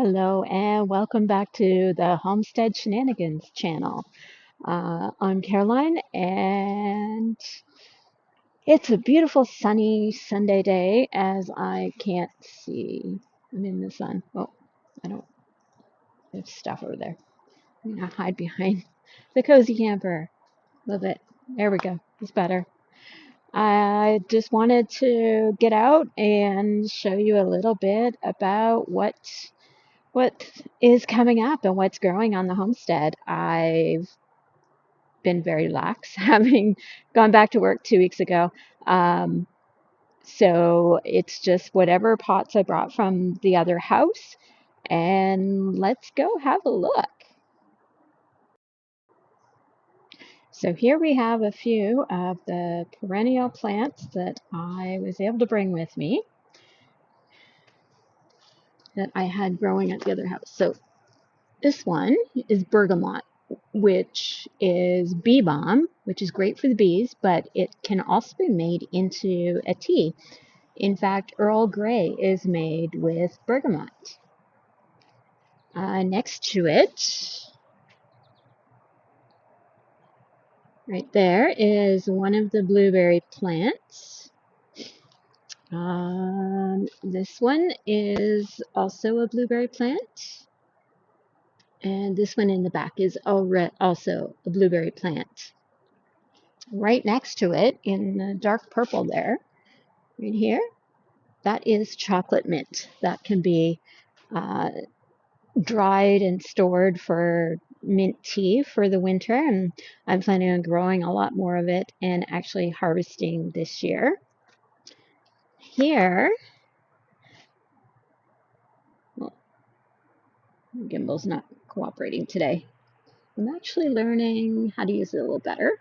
Hello and welcome back to the Homestead Shenanigans channel. I'm Caroline and it's a beautiful sunny Sunday day as I can't see. I'm in the sun. Oh, I don't, there's stuff over there. I'm gonna hide behind the cozy camper a little bit. There we go. It's better. I just wanted to get out and show you a little bit about what is coming up and what's growing on the homestead. I've been very lax, having gone back to work 2 weeks ago. Um, so it's just whatever pots I brought from the other house, and let's go have a look. So here we have a few of the perennial plants that I was able to bring with me that I had growing at the other house. So this one is bergamot, which is bee balm, which is great for the bees, but it can also be made into a tea. In fact, Earl Grey is made with bergamot. Next to it, right there, is one of the blueberry plants. This one is also a blueberry plant. And this one in the back is also a blueberry plant. Right next to it, in the dark purple there, right here, that is chocolate mint. That can be uh, dried and stored for mint tea for the winter, and I'm planning on growing a lot more of it and actually harvesting this year. Here, well, Gimbal's not cooperating today. I'm actually learning how to use it a little better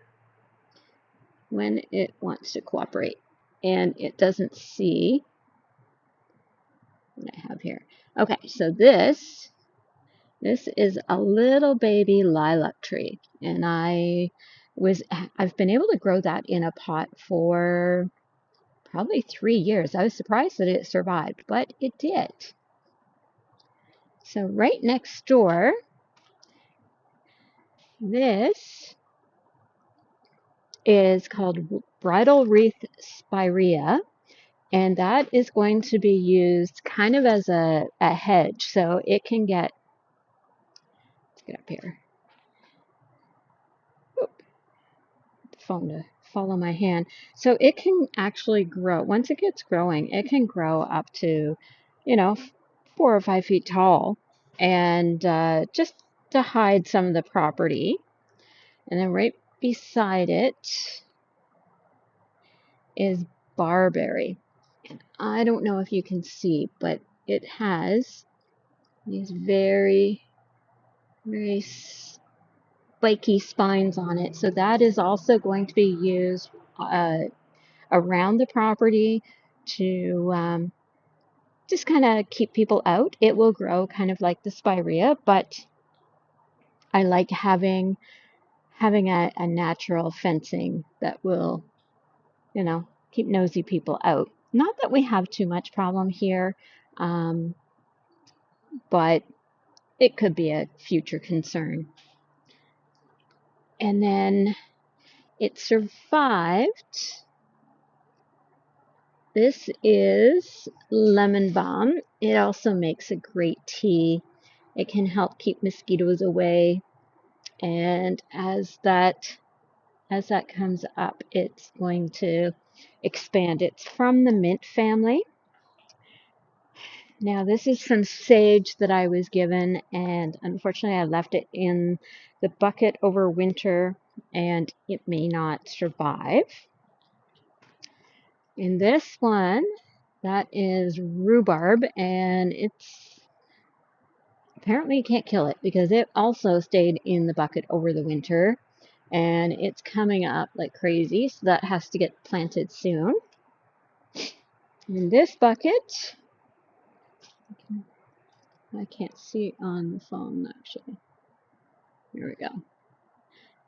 when it wants to cooperate and it doesn't see what I have here. Okay, so this is a little baby lilac tree, and I've been able to grow that in a pot for probably 3 years. I was surprised that it survived, but it did. So right next door, this is called bridal wreath spirea, and that is going to be used kind of as a hedge. So it can get, let's get up here, the phone to follow my hand. So it can actually grow. Once it gets growing, it can grow up to, you know, 4 or 5 feet tall, and just to hide some of the property. And then right beside it is barberry. And I don't know if you can see, but it has these very, very spiky spines on it. So that is also going to be used around the property to just kind of keep people out. It will grow kind of like the spirea, but I like having a natural fencing that will, keep nosy people out. Not that we have too much problem here, um, but it could be a future concern. And then it survived. This is lemon balm. It also makes a great tea. It can help keep mosquitoes away. And as that comes up, it's going to expand. It's from the mint family. Now, this is some sage that I was given, and unfortunately, I left it in the bucket over winter, and it may not survive. In this one, that is rhubarb, and it's apparently you can't kill it because it also stayed in the bucket over the winter, and it's coming up like crazy, so that has to get planted soon. In this bucket, I can't see on the phone actually. Here we go.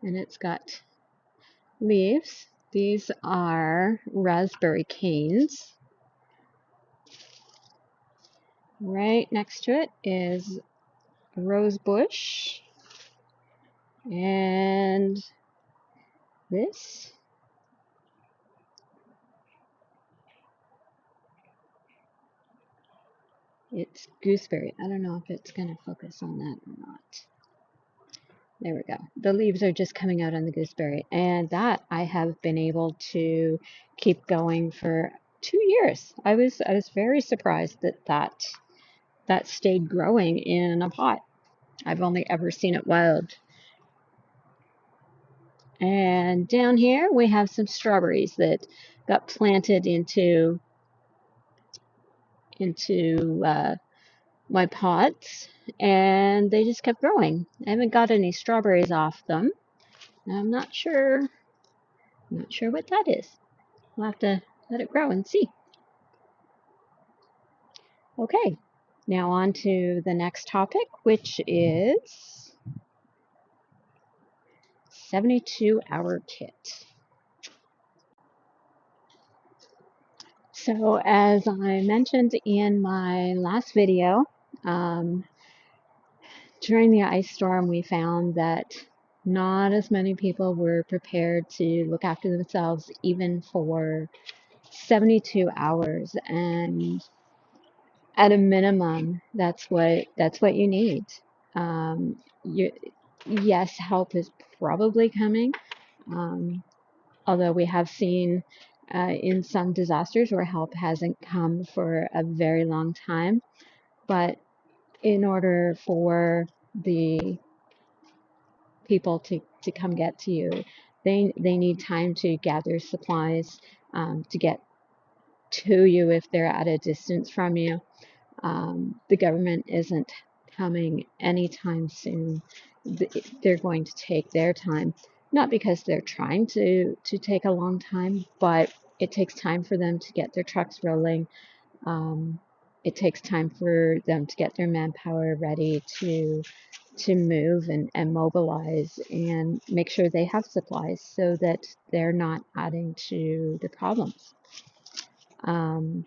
And it's got leaves. These are raspberry canes. Right next to it is a rose bush, and this, it's gooseberry. I don't know if it's going to focus on that or not. There we go. The leaves are just coming out on the gooseberry, and that I have been able to keep going for 2 years. I was very surprised that that stayed growing in a pot. I've only ever seen it wild. And down here we have some strawberries that got planted into my pots, and they just kept growing. I haven't got any strawberries off them. I'm not sure what that is. We'll have to let it grow and see. Okay, now on to the next topic, which is 72-hour kit. So as I mentioned in my last video, um, during the ice storm, we found that not as many people were prepared to look after themselves even for 72 hours. And at a minimum, that's what you need. You, yes, help is probably coming, um, although we have seen in some disasters where help hasn't come for a very long time. But in order for the people to come get to you, they need time to gather supplies, to get to you if they're at a distance from you. The government isn't coming anytime soon. They're going to take their time, not because they're trying to take a long time, but it takes time for them to get their trucks rolling. Um, it takes time for them to get their manpower ready to move and mobilize and make sure they have supplies so that they're not adding to the problems. Um,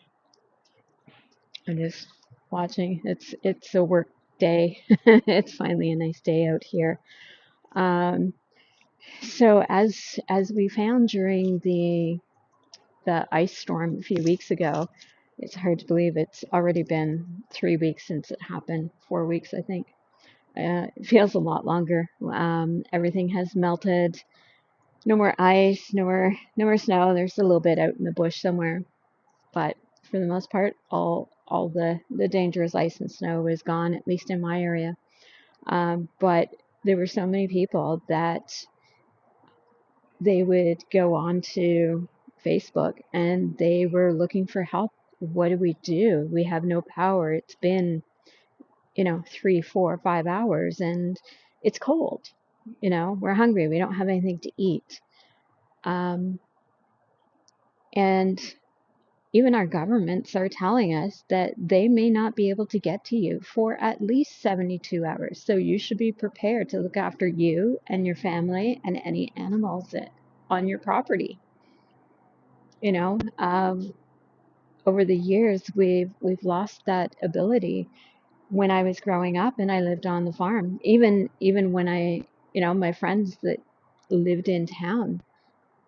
I'm just watching. It's a work day. It's finally a nice day out here. Um, so as we found during the ice storm a few weeks ago, it's hard to believe it's already been 3 weeks since it happened. 4 weeks, I think. It feels a lot longer. Everything has melted. No more ice. No more snow. There's a little bit out in the bush somewhere, but for the most part, all the dangerous ice and snow is gone, at least in my area. But there were so many people that they would go on to Facebook and they were looking for help. What do we do? We have no power. It's been, 3, 4, 5 hours, and it's cold. We're hungry. We don't have anything to eat. Um, and even our governments are telling us that they may not be able to get to you for at least 72 hours. So you should be prepared to look after you and your family and any animals on your property. You know, over the years, we've lost that ability. When I was growing up and I lived on the farm, even when my friends that lived in town,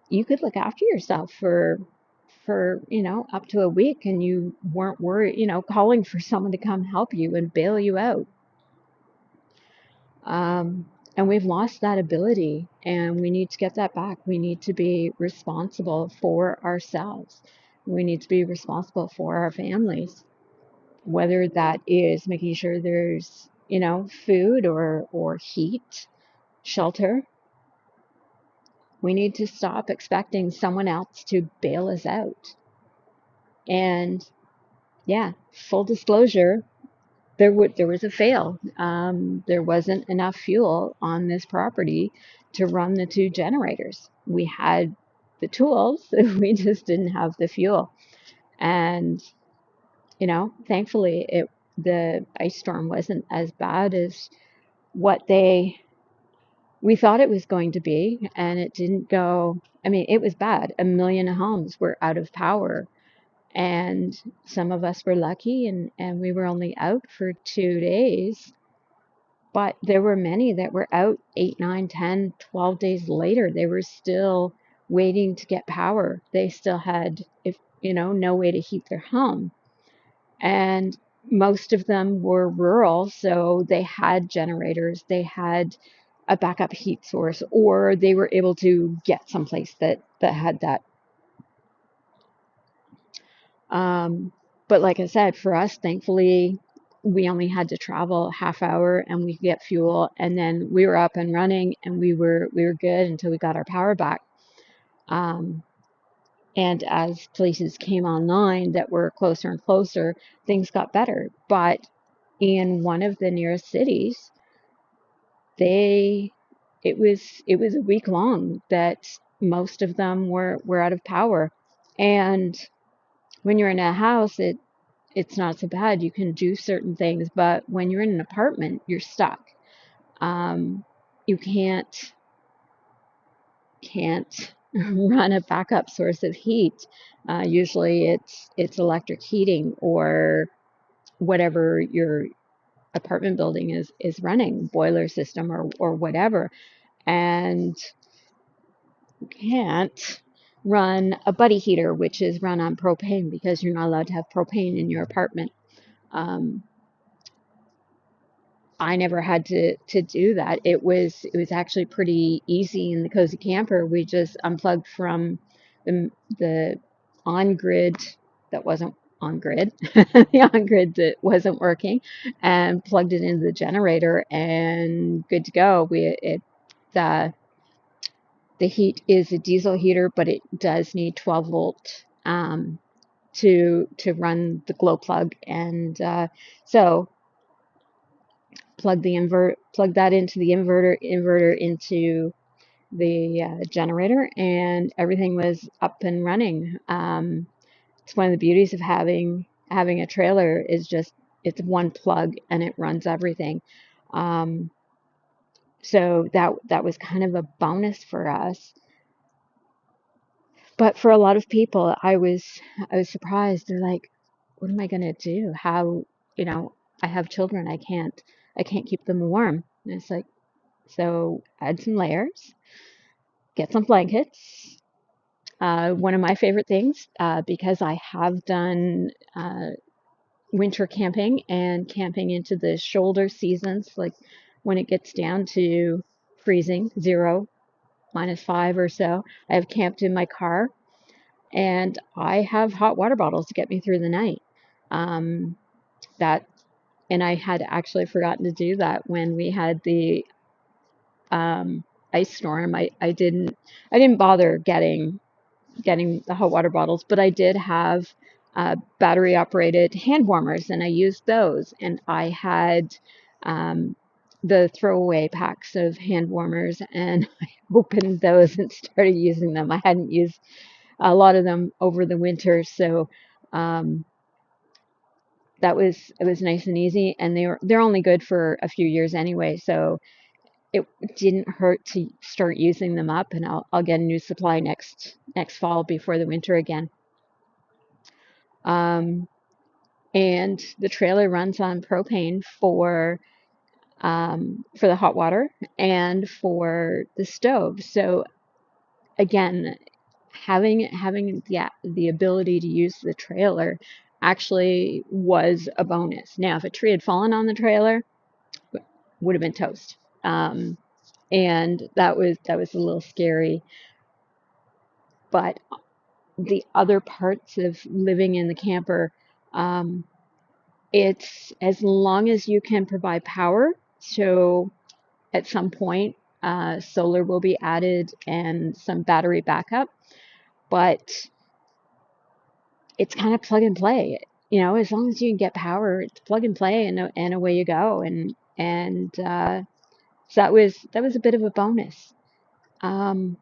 you could look after yourself for up to a week, and you weren't worried, calling for someone to come help you and bail you out. And we've lost that ability, and we need to get that back. We need to be responsible for ourselves. We need to be responsible for our families, whether that is making sure there's food or heat, shelter. We need to stop expecting someone else to bail us out. And yeah, full disclosure, there was a fail. There wasn't enough fuel on this property to run the 2 generators. We had the tools, we just didn't have the fuel. And thankfully, the ice storm wasn't as bad as what we thought it was going to be, and it didn't go. I mean, it was bad. A million homes were out of power, And some of us were lucky and we were only out for 2 days, but there were many that were out 8, 9, 10, 12 days later. They were still waiting to get power. They still had, if no way to heat their home. And most of them were rural, so they had generators, they had a backup heat source, or they were able to get someplace that had that. Um, but like I said, for us, thankfully, we only had to travel half hour and we could get fuel, and then we were up and running, and we were good until we got our power back. Um, and as places came online that were closer and closer, things got better. But in one of the nearest cities, they it was a week long that most of them were out of power. And when you're in a house, it's not so bad. You can do certain things, but when you're in an apartment, you're stuck. You can't run a backup source of heat. Usually, it's electric heating or whatever your apartment building is running, boiler system or whatever. And you can't run a buddy heater, which is run on propane, because you're not allowed to have propane in your apartment. Um, I never had to do that. It was actually pretty easy in the Cozy Camper. We just unplugged from the on grid that wasn't on grid, the on grid that wasn't working, and plugged it into the generator, and good to go. The the heat is a diesel heater, but it does need 12 volt to run the glow plug, and so plug that into the inverter into the generator, and everything was up and running. It's one of the beauties of having a trailer is just it's one plug and it runs everything. Um, so that was kind of a bonus for us. But for a lot of people, I was surprised. They're like, "What am I gonna do? How, you know, I have children. I can't keep them warm." And it's like, so add some layers, get some blankets. One of my favorite things, because I have done winter camping and camping into the shoulder seasons, like when it gets down to freezing, 0, -5 or so. I have camped in my car, and I have hot water bottles to get me through the night. Um, that, and I had actually forgotten to do that when we had the ice storm. I didn't bother getting the hot water bottles, but I did have battery operated hand warmers, and I used those. And I had um, the throwaway packs of hand warmers, and I opened those and started using them. I hadn't used a lot of them over the winter, so um, it was nice and easy. And they're only good for a few years anyway, so it didn't hurt to start using them up, and I'll get a new supply next fall before the winter again. Um, and the trailer runs on propane for the hot water and for the stove. So again, having the ability to use the trailer actually was a bonus. Now, if a tree had fallen on the trailer, would have been toast. And that was a little scary. But the other parts of living in the camper, um, it's as long as you can provide power. So at some point, solar will be added and some battery backup, but it's kind of plug and play. As long as you can get power, it's plug and play, and away you go. And so that was a bit of a bonus. Um,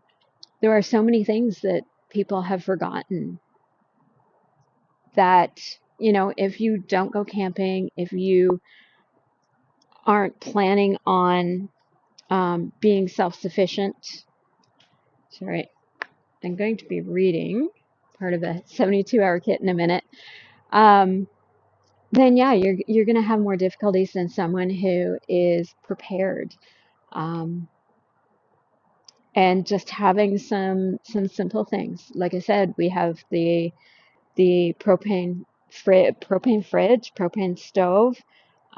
there are so many things that people have forgotten that, if you don't go camping, if you aren't planning on being self-sufficient. Sorry, I'm going to be reading. part of a 72-hour kit in a minute, um, then yeah, you're going to have more difficulties than someone who is prepared. Um, and just having some simple things. Like I said, we have the propane fridge, propane stove,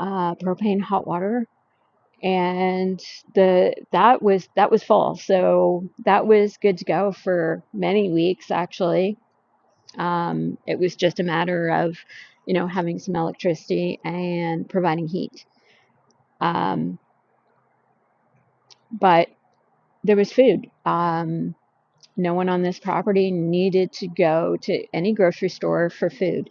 propane hot water, and the that was full. So that was good to go for many weeks actually. It was just a matter of, having some electricity and providing heat. Um, but there was food. No one on this property needed to go to any grocery store for food.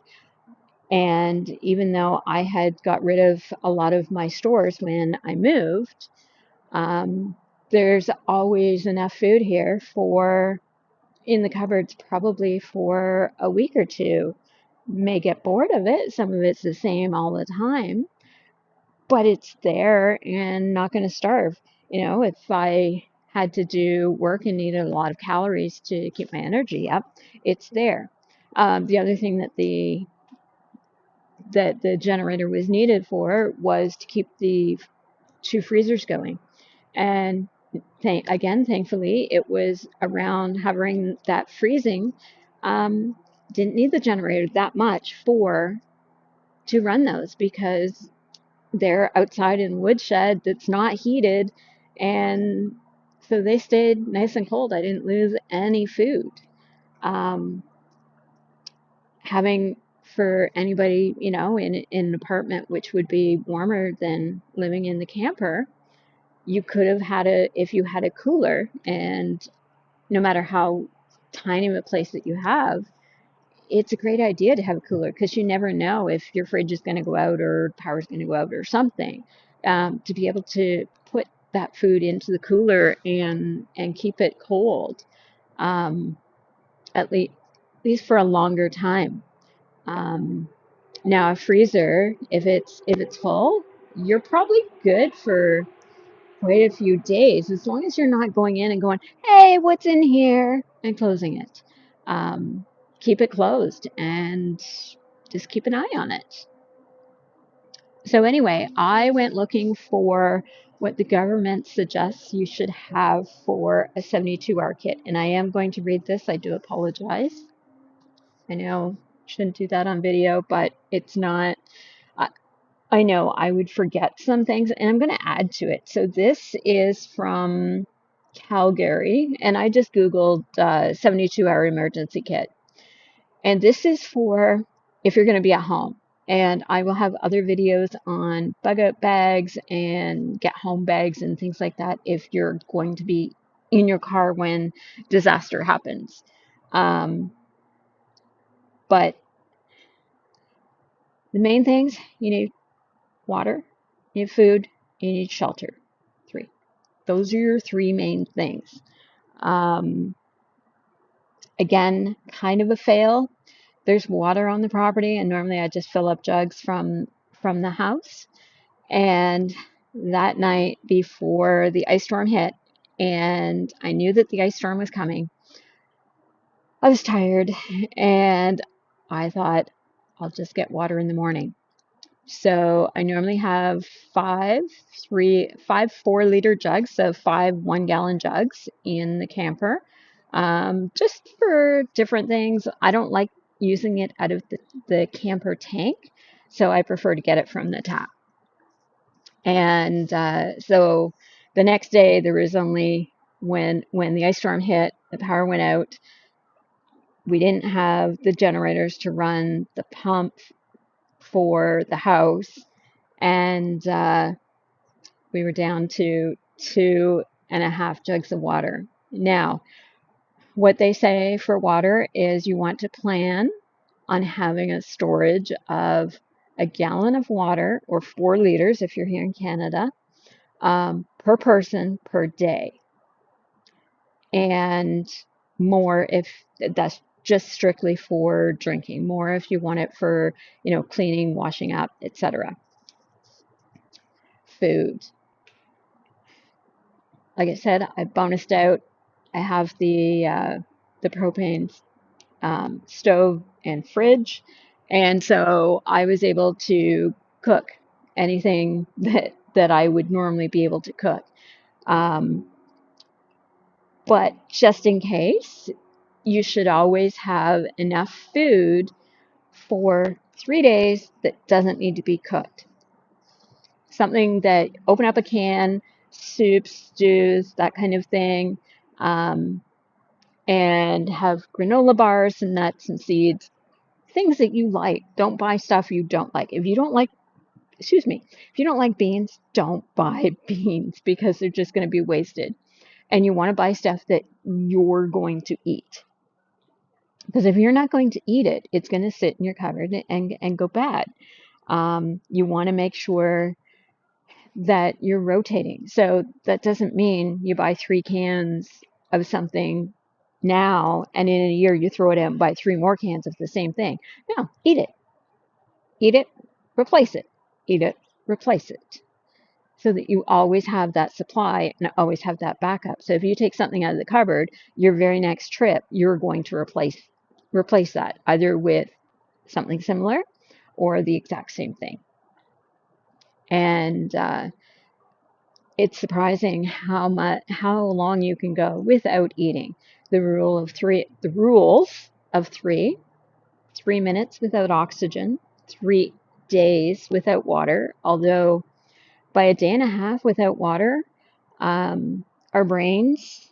And even though I had got rid of a lot of my stores when I moved, um, there's always enough food here for in the cupboards probably for a week or two. May get bored of it. Some of it's the same all the time, but it's there and not going to starve. If I had to do work and needed a lot of calories to keep my energy up, it's there. The other thing that the generator was needed for was to keep the two freezers going. And thankfully, it was around hovering that freezing. Um, didn't need the generator that much to run those because they're outside in woodshed that's not heated, and so they stayed nice and cold. I didn't lose any food. Um, having for anybody, in an apartment which would be warmer than living in the camper, you could have had if you had a cooler, and no matter how tiny of a place that you have, it's a great idea to have a cooler because you never know if your fridge is going to go out or power's going to go out or something. To be able to put that food into the cooler and keep it cold, um, at least for a longer time. Um, Now a freezer, if it's full, you're probably good for quite a few days as long as you're not going in and going, "Hey, what's in here?" and closing it. Um, Keep it closed and just keep an eye on it. So anyway, I went looking for what the government suggests you should have for a 72-hour kit, and I am going to read this. I do apologize. I know shouldn't do that on video, but it's not. I know I would forget some things, and I'm going to add to it. So this is from Calgary, and I just Googled 72-hour emergency kit. And this is for if you're going to be at home. And I will have other videos on bug out bags and get home bags and things like that if you're going to be in your car when disaster happens. Um, but the main things, you need water, you need food, you need shelter. 3. Those are your 3 main things. Um, Again, kind of a fail. There's water on the property, and normally I just fill up jugs from the house. And that night before the ice storm hit, and I knew that the ice storm was coming, I was tired, and I thought I'll just get water in the morning. So I normally have five 4-liter jugs, so 5 1-gallon jugs in the camper, just for different things. I don't like using it out of the camper tank, so I prefer to get it from the tap. And so the next day, there was only when the ice storm hit, the power went out. We didn't have the generators to run the pump for the house, and we were down to 2.5 jugs of water. Now, what they say for water is you want to plan on having a storage of a gallon of water, or 4 liters if you're here in Canada, per person per day, and more if that's just strictly for drinking, more if you want it for, cleaning, washing up, etc. Food. Like I said, I bonused out. I have the propane stove and fridge. And so I was able to cook anything that I would normally be able to cook. Um, but just in case, you should always have enough food for 3 days that doesn't need to be cooked. Something that open up a can, soups, stews, that kind of thing, um, and have granola bars and nuts and seeds, things that you like. Don't buy stuff you don't like. If you don't like, excuse me, if you don't like beans, don't buy beans because they're just going to be wasted. And you want to buy stuff that you're going to eat. Because if you're not going to eat it, it's going to sit in your cupboard and go bad. You want to make sure that you're rotating. So that doesn't mean you buy 3 cans of something now and in a year you throw it out and buy 3 more cans of the same thing. No, eat it. Eat it, replace it. Eat it, replace it. So that you always have that supply and always have that backup. So if you take something out of the cupboard, your very next trip, you're going to replace that either with something similar or the exact same thing. And it's surprising how long you can go without eating. The rules of 3 minutes without oxygen, 3 days without water. Although by a day and a half without water, our brains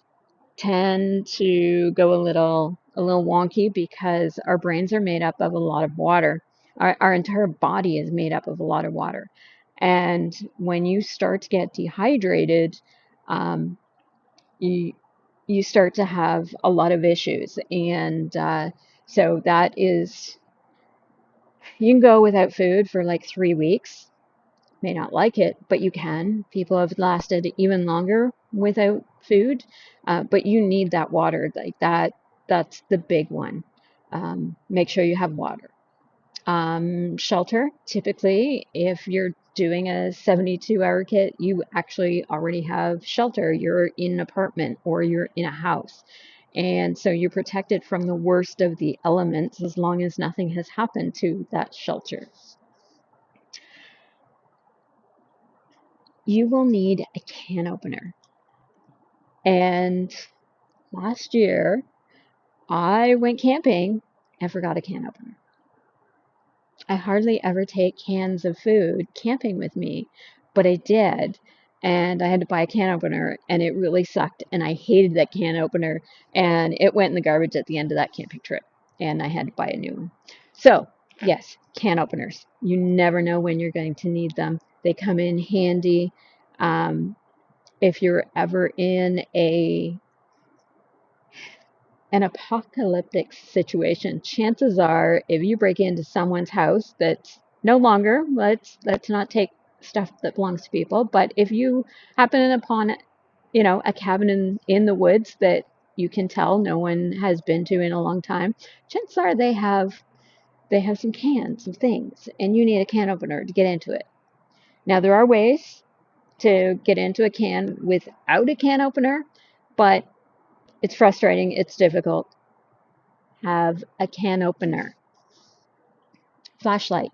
tend to go a little wonky because our brains are made up of a lot of water. Our entire body is made up of a lot of water. And when you start to get dehydrated, um, you you start to have a lot of issues. And so that is, you can go without food for like 3 weeks. May not like it, but you can. People have lasted even longer without food, but you need that water. Like that, that's the big one. Make sure you have water. Shelter, typically, if you're doing a 72-hour kit, you actually already have shelter. You're in an apartment or you're in a house. And so you're protected from the worst of the elements as long as nothing has happened to that shelter. You will need a can opener. And last year, I went camping and forgot a can opener. I hardly ever take cans of food camping with me, but I did. And I had to buy a can opener, and it really sucked. And I hated that can opener, and it went in the garbage at the end of that camping trip. And I had to buy a new one. So, yes, can openers. You never know when you're going to need them. They come in handy. Um, if you're ever in an apocalyptic situation, chances are if you break into someone's house that's no longer, let's not take stuff that belongs to people, but if you happen upon, a cabin in the woods that you can tell no one has been to in a long time, chances are they have some cans of things and you need a can opener to get into it. Now there are ways to get into a can without a can opener, but it's frustrating, it's difficult. Have a can opener. Flashlight.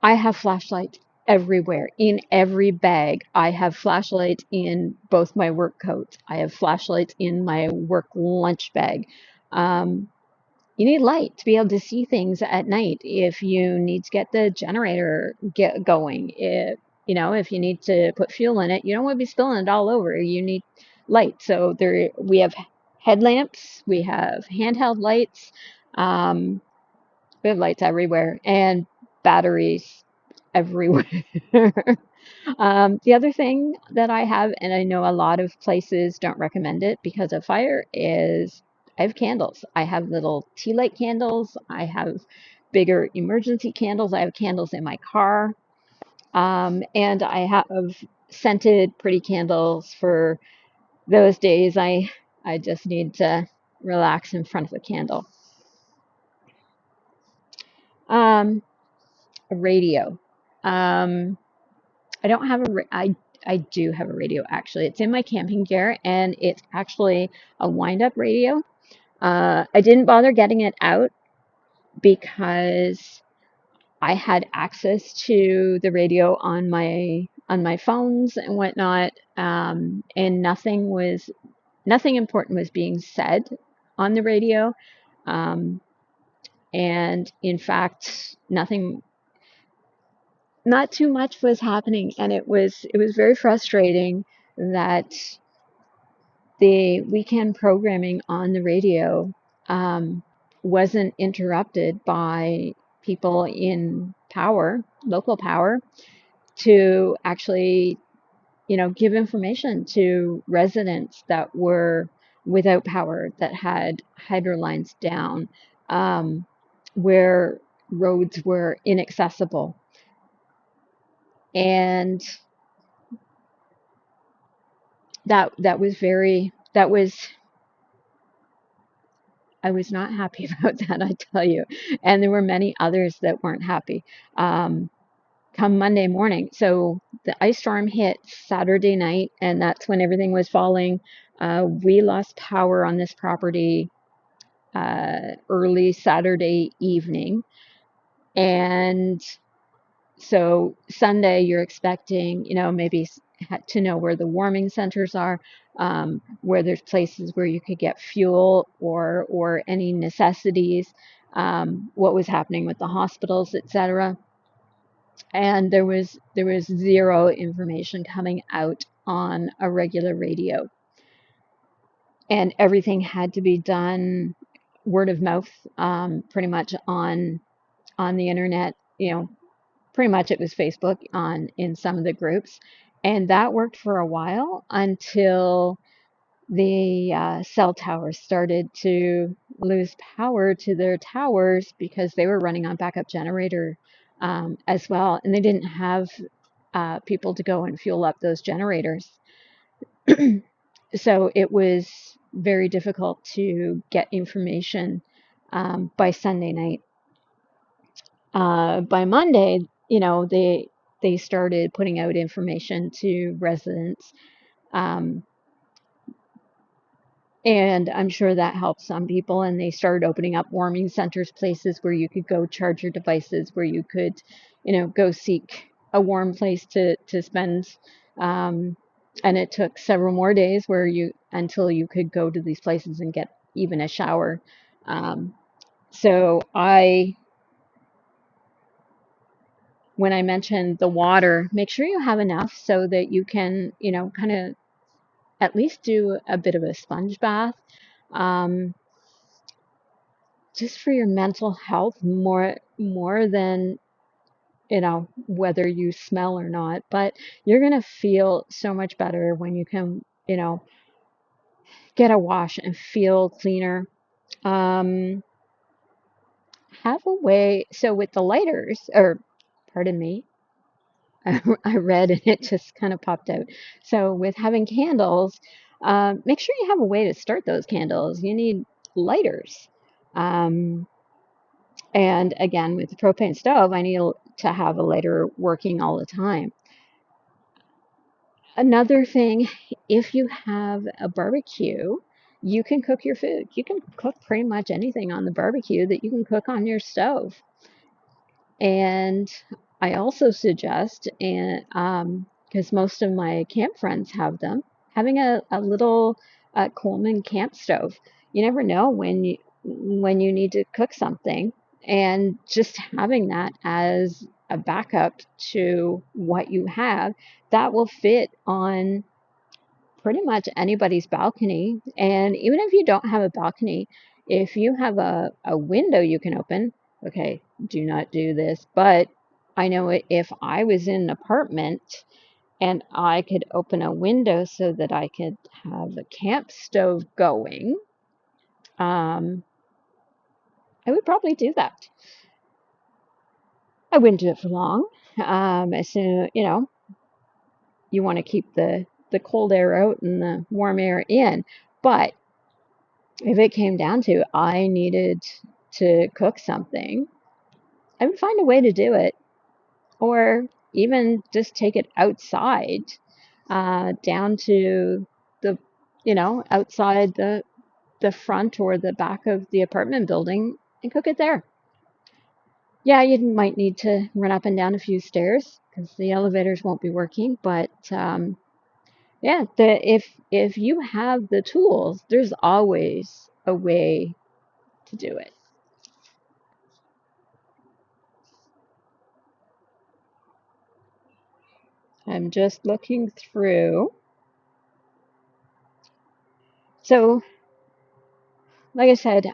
I have flashlight everywhere. In every bag, I have flashlight in both my work coats. I have flashlights in my work lunch bag. Um, you need light to be able to see things at night. If you need to get the generator going, if you need to put fuel in it, you don't want to be spilling it all over. You need light. So we have headlamps, we have handheld lights. Um, We have lights everywhere and batteries everywhere. The other thing that I have, and I know a lot of places don't recommend it because of fire, is I have candles. I have little tea light candles. I have bigger emergency candles. I have candles in my car. And I have scented pretty candles for those days I just need to relax in front of a candle. Um, a radio. Um, I don't have I do have a radio actually. It's in my camping gear and it's actually a wind up radio. I didn't bother getting it out because I had access to the radio on my phones and whatnot, and nothing important was being said on the radio, um, and in fact, not too much was happening, and it was very frustrating that the weekend programming on the radio um, wasn't interrupted by people in power, local power, to actually, give information to residents that were without power, that had hydro lines down, where roads were inaccessible. And that was I was not happy about that, I tell you. And there were many others that weren't happy. Um, Come Monday morning, so the ice storm hit Saturday night, and that's when everything was falling. We lost power on this property early Saturday evening. And so Sunday, you're expecting, maybe to know where the warming centers are, where there's places where you could get fuel or any necessities, what was happening with the hospitals, etc. And there was zero information coming out on a regular radio, and everything had to be done word of mouth, pretty much on the internet. Pretty much it was Facebook on in some of the groups, and that worked for a while until the cell towers started to lose power to their towers because they were running on backup generator as well, and they didn't have people to go and fuel up those generators. So it was very difficult to get information by Sunday night. By Monday, they started putting out information to residents, um, and I'm sure that helped some people. And they started opening up warming centers, places where you could go charge your devices, where you could, go seek a warm place to spend. Um, and it took several more days until you could go to these places and get even a shower. Um, so when I mentioned the water, make sure you have enough so that you can, kind of at least do a bit of a sponge bath, um, just for your mental health, more than, whether you smell or not. But you're gonna feel so much better when you can, get a wash and feel cleaner. Um, have a way. So with the lighters, or pardon me, I read and it just kind of popped out. So with having candles, make sure you have a way to start those candles. You need lighters. Um, and again, with the propane stove, I need to have a lighter working all the time. Another thing, if you have a barbecue, you can cook your food. You can cook pretty much anything on the barbecue that you can cook on your stove. And I also suggest, and because most of my camp friends have them, having a little Coleman camp stove. You never know when you need to cook something, and just having that as a backup to what you have, that will fit on pretty much anybody's balcony. And even if you don't have a balcony, if you have a window you can open, okay, do not do this, but I know if I was in an apartment and I could open a window so that I could have a camp stove going, um, I would probably do that. I wouldn't do it for long. As soon, you want to keep the cold air out and the warm air in, but if it came down to I needed to cook something, I would find a way to do it, or even just take it outside, down to the, outside the the front or the back of the apartment building and cook it there. Yeah, you might need to run up and down a few stairs because the elevators won't be working, but yeah, if you have the tools, there's always a way to do it. I'm just looking through. So, like I said,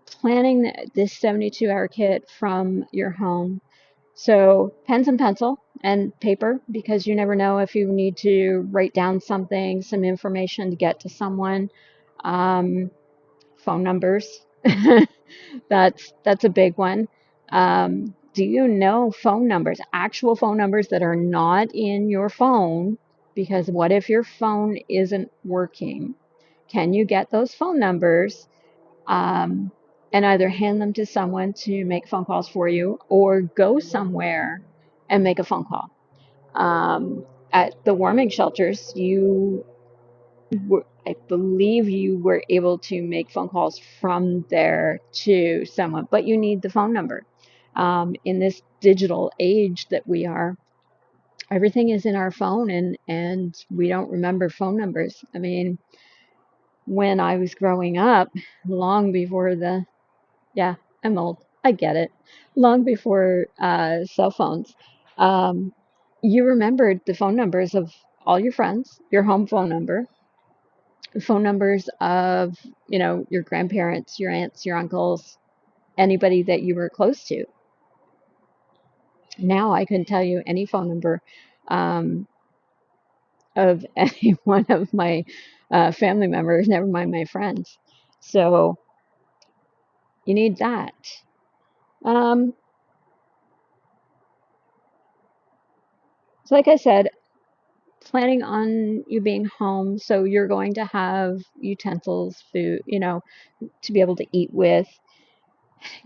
planning this 72-hour kit from your home. So, pens and pencil and paper, because you never know if you need to write down something, some information to get to someone. Um, Phone numbers. That's a big one. Do you know phone numbers, actual phone numbers that are not in your phone? Because what if your phone isn't working? Can you get those phone numbers, um, and either hand them to someone to make phone calls for you or go somewhere and make a phone call? At the warming shelters, I believe you were able to make phone calls from there to someone, but you need the phone number. In this digital age that we are, everything is in our phone, and we don't remember phone numbers. I mean, when I was growing up, long before yeah, I'm old. I get it. Long before cell phones, um, you remembered the phone numbers of all your friends, your home phone number, phone numbers of, your grandparents, your aunts, your uncles, anybody that you were close to. Now I couldn't tell you any phone number um, of any one of my family members, never mind my friends. So you need that. Um, so like I said, planning on you being home, so you're going to have utensils, food, to be able to eat with,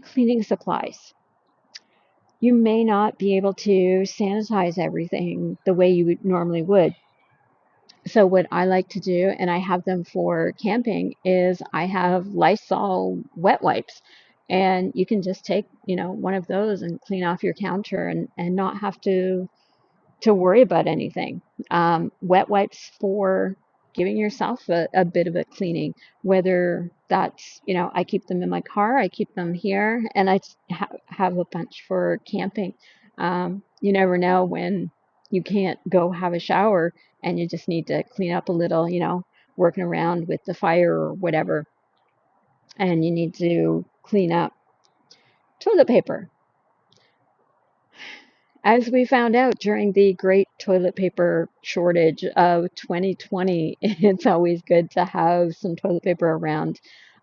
cleaning supplies. You may not be able to sanitize everything the way you would normally would. So what I like to do, and I have them for camping, is I have Lysol wet wipes. And you can just take, one of those and clean off your counter and not have to worry about anything. Wet wipes for giving yourself a bit of a cleaning, whether that's, I keep them in my car, I keep them here, and I have a bunch for camping. You never know when you can't go have a shower and you just need to clean up a little, working around with the fire or whatever, and you need to clean up. Toilet paper. As we found out during the great toilet paper shortage of 2020, it's always good to have some toilet paper around.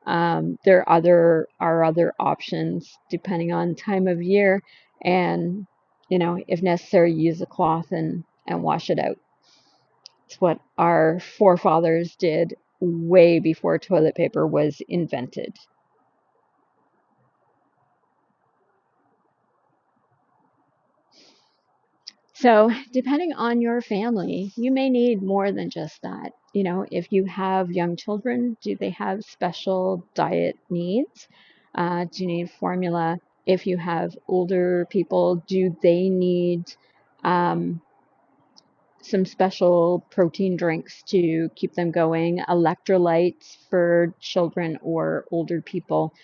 There are other options depending on time of year, and if necessary, use a cloth and wash it out. It's what our forefathers did way before toilet paper was invented. So, depending on your family, you may need more than just that. If you have young children, do they have special diet needs? Do you need formula? If you have older people, do they need um, some special protein drinks to keep them going? Electrolytes for children or older people,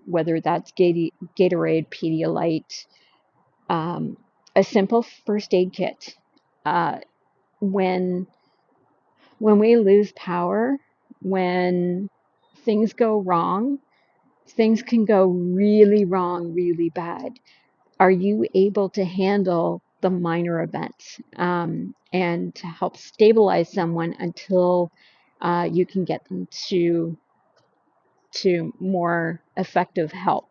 whether that's Gatorade, Pedialyte, um, a simple first aid kit. Uh, when when we lose power, when things go wrong, things can go really wrong, really bad. Are you able to handle the minor events, and to help stabilize someone until you can get them to more effective help?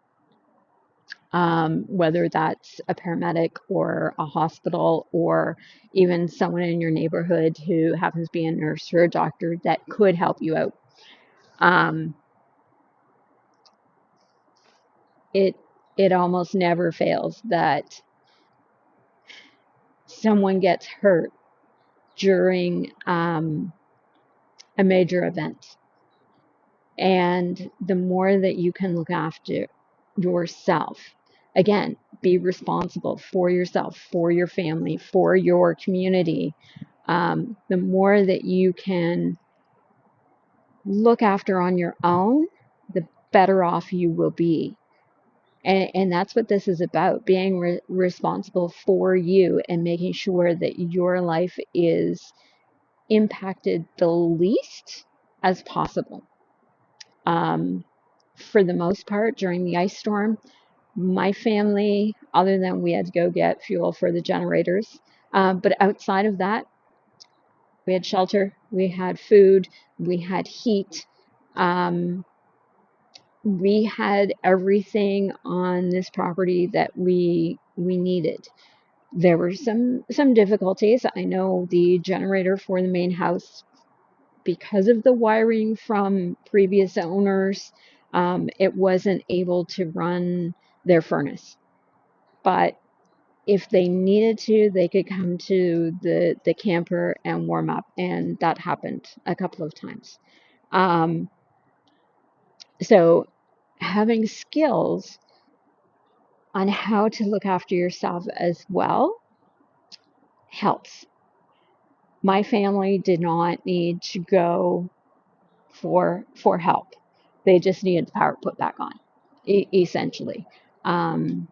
Whether that's a paramedic or a hospital or even someone in your neighborhood who happens to be a nurse or a doctor that could help you out. Um, it it almost never fails that someone gets hurt during a major event. And the more that you can look after yourself, again, be responsible for yourself, for your family, for your community, the more that you can look after on your own, the better off you will be. And that's what this is about, being responsible for you and making sure that your life is impacted the least as possible. For the most part, during the ice storm, my family, other than we had to go get fuel for the generators, but outside of that, we had shelter, we had food, we had heat. Um, we had everything on this property that we needed. There were some difficulties. I know the generator for the main house, because of the wiring from previous owners, it wasn't able to run their furnace. But if they needed to, they could come to the camper and warm up, and that happened a couple of times. Um, so having skills on how to look after yourself as well helps. My family did not need to go for help. They just needed the power put back on, essentially. Um,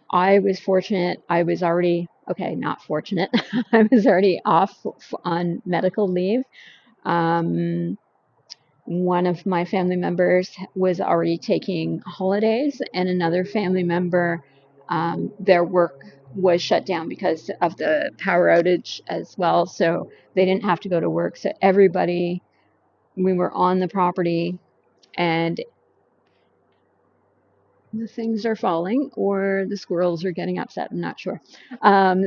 I was fortunate. I was already, okay, not fortunate. I was already off on medical leave. Um, One of my family members was already taking holidays, and another family member, their work was shut down because of the power outage as well. So they didn't have to go to work. So everybody, we were on the property, and the things are falling or the squirrels are getting upset. I'm not sure. Um,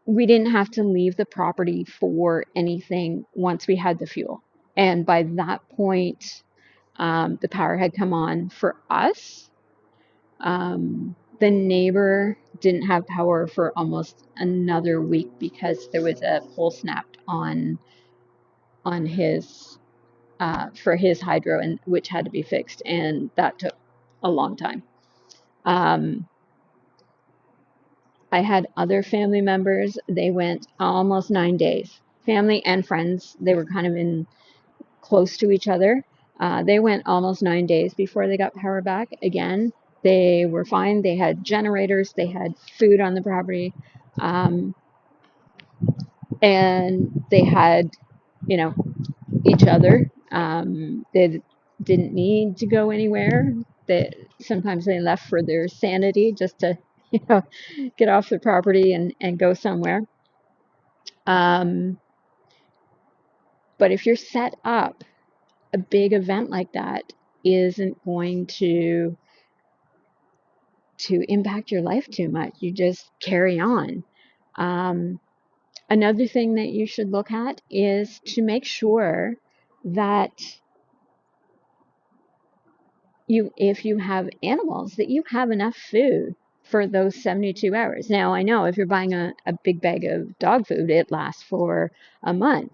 we didn't have to leave the property for anything once we had the fuel. And by that point, the power had come on for us. The neighbor didn't have power for almost another week because there was a pole snapped on his for his hydro, and which had to be fixed, and that took a long time. Um, I had other family members. They went almost 9 days. Family and friends. They were kind of in close to each other. They went almost 9 days before they got power back. Again, they were fine. They had generators. They had food on the property, um, and they had, you know, each other. They didn't need to go anywhere. They sometimes they left for their sanity, just to, you know, get off the property and go somewhere. Um, but if you're set up, a big event like that isn't going to impact your life too much. You just carry on. Um, Another thing that you should look at is to make sure that if you have animals, that you have enough food for those 72 hours. Now, I know if you're buying a big bag of dog food, it lasts for a month.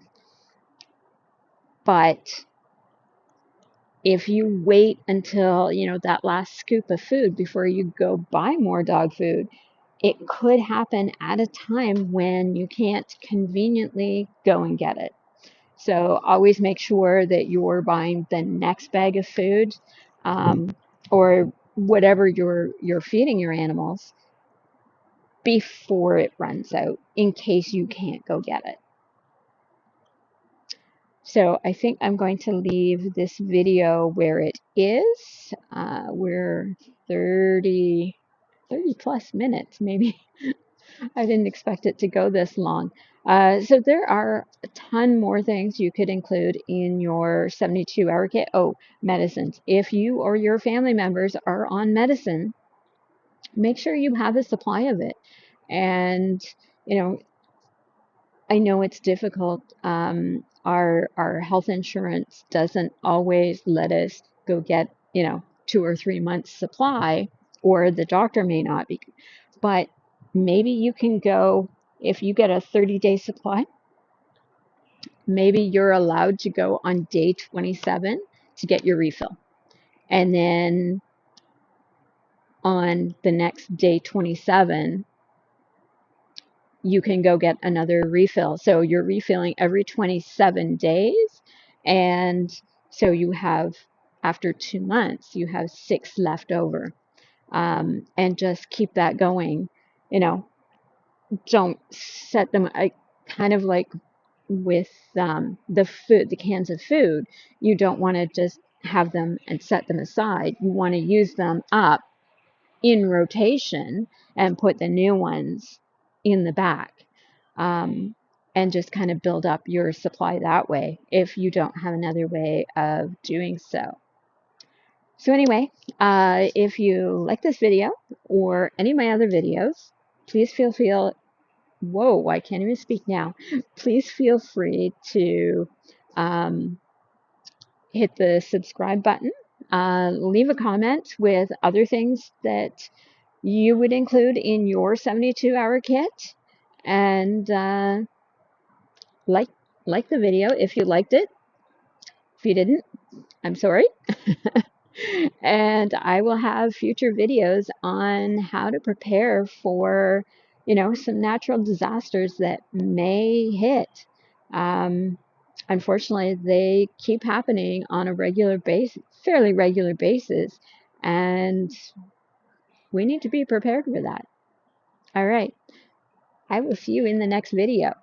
But if you wait until, you know, that last scoop of food before you go buy more dog food, it could happen at a time when you can't conveniently go and get it. So always make sure that you're buying the next bag of food, um, or whatever you're feeding your animals before it runs out, in case you can't go get it. So I think I'm going to leave this video where it is. We're 30 plus minutes, maybe. I didn't expect it to go this long. So there are a ton more things you could include in your 72-hour kit. Oh, medicines. If you or your family members are on medicine, make sure you have a supply of it. And, you I know it's difficult. Our health insurance doesn't always let us go get, 2 or 3 months supply, or the doctor may not be. But maybe you can go, if you get a 30-day supply, maybe you're allowed to go on day 27 to get your refill. And then on the next day 27, you can go get another refill. So you're refilling every 27 days. And so you have, after 2 months, you have 6 left over. And just keep that going. You know, don't set them, kind of like with the food, the cans of food, you don't want to just have them and set them aside. You want to use them up in rotation and put the new ones in the back, um, and just kind of build up your supply that way if you don't have another way of doing so. So anyway, if you like this video or any of my other videos, please whoa, I can't even speak now. Please feel free to um, hit the subscribe button, leave a comment with other things that you would include in your 72-hour kit, and like like the video if you liked it. If you didn't, I'm sorry. And I will have future videos on how to prepare for, some natural disasters that may hit. Um, Unfortunately, they keep happening on a regular basis, fairly regular basis, and we need to be prepared for that. All right. I will see you in the next video.